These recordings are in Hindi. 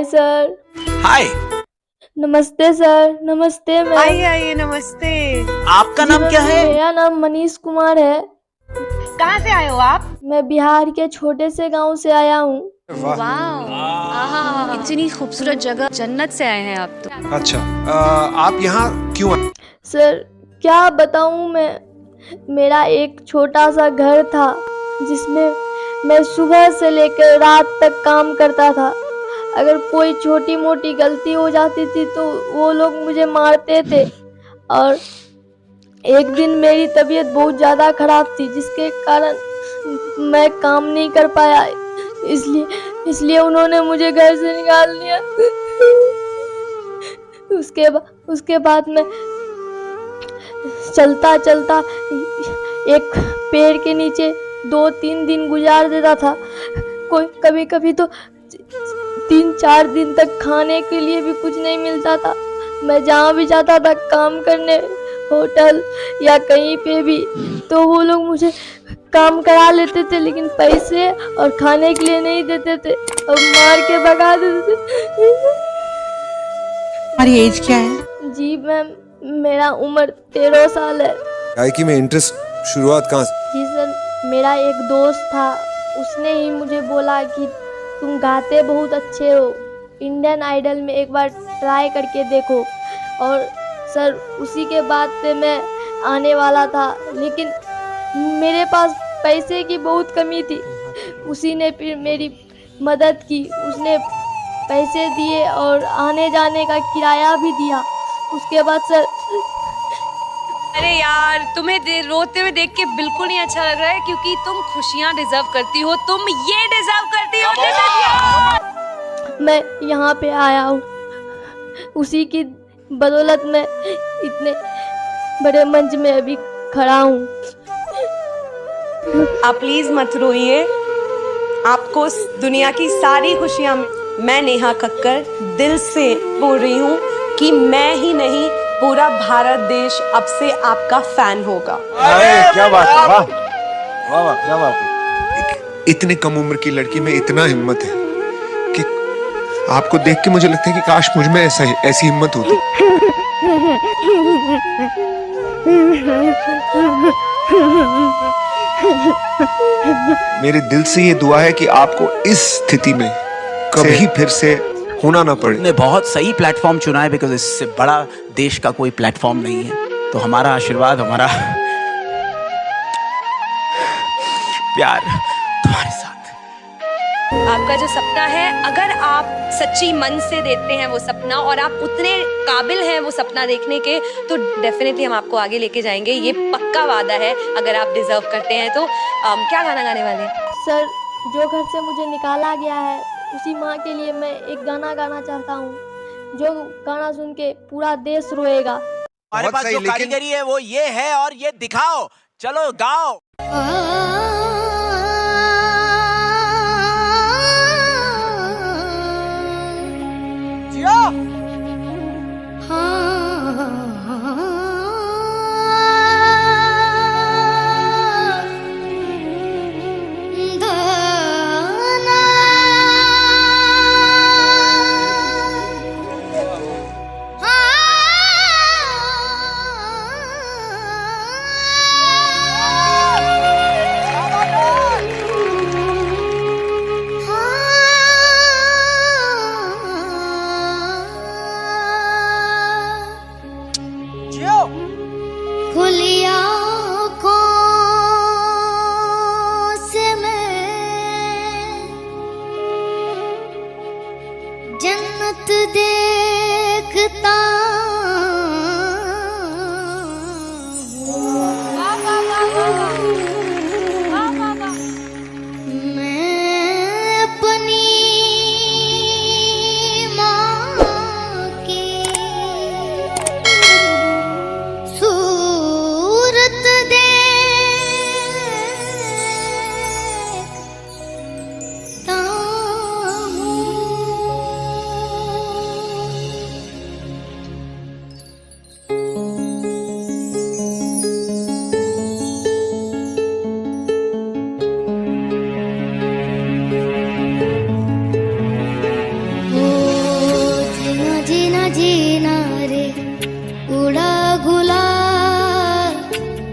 Hi sir. हाय। नमस्ते सर। नमस्ते मैम। आइए आइए, नमस्ते। आपका नाम क्या है? मेरा नाम मनीष कुमार है। कहाँ से आए हो आप? मैं बिहार के छोटे से गांव से आया हूँ। वाह, इतनी खूबसूरत जगह, जन्नत से आए हैं आप तो। अच्छा, आप यहाँ क्यों आए? सर क्या बताऊँ मैं, मेरा एक छोटा सा घर था जिसमें मैं सुबह से लेकर रात तक काम करता था। अगर कोई छोटी मोटी गलती हो जाती थी तो वो लोग मुझे मारते थे। और एक दिन मेरी तबीयत बहुत ज़्यादा खराब थी जिसके कारण मैं काम नहीं कर पाया, इसलिए उन्होंने मुझे घर से निकाल दिया। उसके बाद मैं चलता चलता एक पेड़ के नीचे 2-3 दिन गुजार देता था। कोई कभी कभी तो 3-4 दिन तक खाने के लिए भी कुछ नहीं मिलता था। मैं जहाँ भी जाता था काम करने, होटल या कहीं पे भी, तो वो लोग मुझे काम करा लेते थे लेकिन पैसे और खाने के लिए नहीं देते थे और मार के भगा देते थे। हमारी एज क्या है? जी मैम, मेरा उम्र 13 साल है। गायकी में इंटरेस्ट शुरुआत कहाँ से? जी सर, मेरा एक दोस्त था, उसने ही मुझे बोला कि तुम गाते बहुत अच्छे हो, इंडियन आइडल में एक बार ट्राई करके देखो। और सर उसी के बाद से मैं आने वाला था लेकिन मेरे पास पैसे की बहुत कमी थी। उसी ने फिर मेरी मदद की, उसने पैसे दिए और आने जाने का किराया भी दिया। उसके बाद सर, अरे यार, तुम्हें रोते हुए देख के बिल्कुल नहीं अच्छा लग रहा है, क्योंकि तुम खुशियां डिजर्व करती हो, तुम ये डिजर्व करती हो। मैं यहाँ पे आया हूँ, उसी की बदौलत मैं इतने बड़े मंच में अभी खड़ा हूँ। आप प्लीज मत रोइए, आपको दुनिया की सारी खुशियां। मैं नेहा कक्कर दिल से बोल रही हूँ कि मैं ही नहीं, पूरा भारत देश अब से आपका फैन होगा। अरे क्या बात है, वाह वाह वाह, क्या बात है। इतनी कम उम्र की लड़की में इतना हिम्मत है कि आपको देख के मुझे लगता है कि काश मुझ में ऐसी हिम्मत होती। मेरे दिल से ये दुआ है कि आपको इस स्थिति में कभी फिर से होना ना पड़े। ने बहुत सही प्लेटफॉर्म चुना है, बिकॉज इससे बड़ा देश का कोई प्लेटफॉर्म नहीं है। तो हमारा आशीर्वाद, हमारा प्यार तुम्हारे साथ। आपका जो सपना है, अगर आप सच्ची मन से देते हैं वो सपना, और आप उतने काबिल हैं वो सपना देखने के, तो डेफिनेटली हम आपको आगे लेके जाएंगे, ये पक्का वादा है। अगर आप डिजर्व करते हैं तो क्या गाना गाने वाले हैं? सर जो घर से मुझे निकाला गया है उसी माँ के लिए मैं एक गाना गाना चाहता हूँ, जो गाना सुन के पूरा देश रोएगा। हमारे पास जो कारीगरी है वो ये है, और ये दिखाओ, चलो गाओ। जीना रे उड़ा गुलाल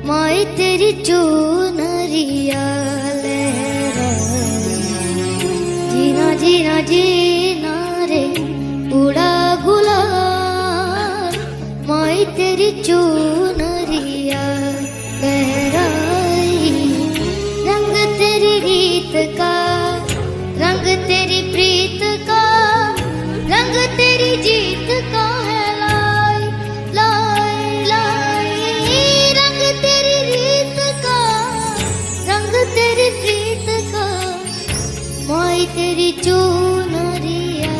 माई तेरी चुनरिया लहराए जीना जीना जीना रे उड़ा गुलाल माई तेरी चुनरिया लहराई रंग तेरी रीत का रंग तेरी प्रीत का रंग तेरी जीत का है लाई लाई लाई रंग तेरी रीत का रंग तेरी प्रीत का माई तेरी चुनरिया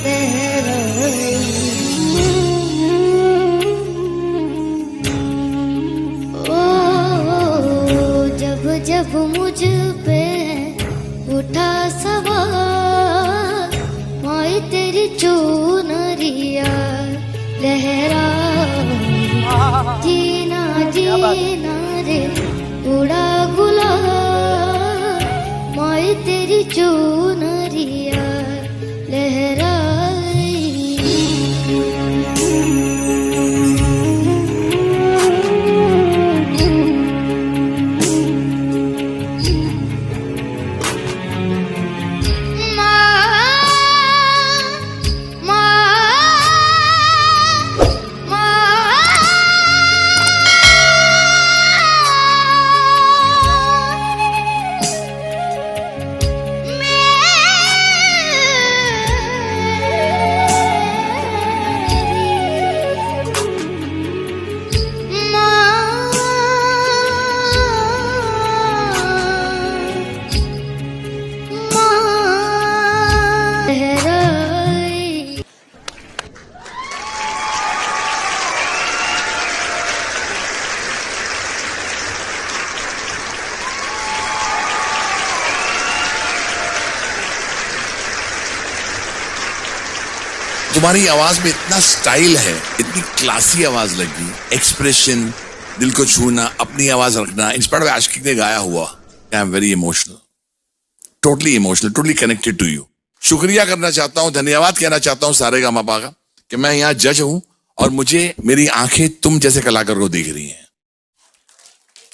लहराई ओ जब जब मुझ पे उठा सवार माई तेरी चुनरिया लहरा जीना जीना रे उड़ा गुलाल माई तेरी चुनरिया लहराई तुम्हारी आवाज में इतना स्टाइल है, इतनी क्लासी आवाज लगी, एक्सप्रेशन, दिल को छूना, अपनी आवाज रखना, इंस्पायर्ड बाय आशिकी ने गाया हुआ। I am very emotional, totally connected to you. शुक्रिया करना चाहता हूं, धन्यवाद कहना चाहता हूं सारेगामापा का कि मैं यहाँ जज हूं और मुझे मेरी आंखें तुम जैसे कलाकार को देख रही हैं।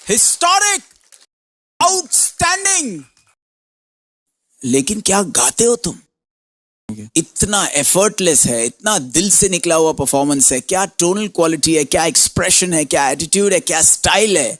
Historic, outstanding. लेकिन क्या गाते हो तुम, इतना एफर्टलेस है, इतना दिल से निकला हुआ परफॉर्मेंस है, क्या टोनल क्वालिटी है, क्या एक्सप्रेशन है, क्या एटीट्यूड है, क्या स्टाइल है।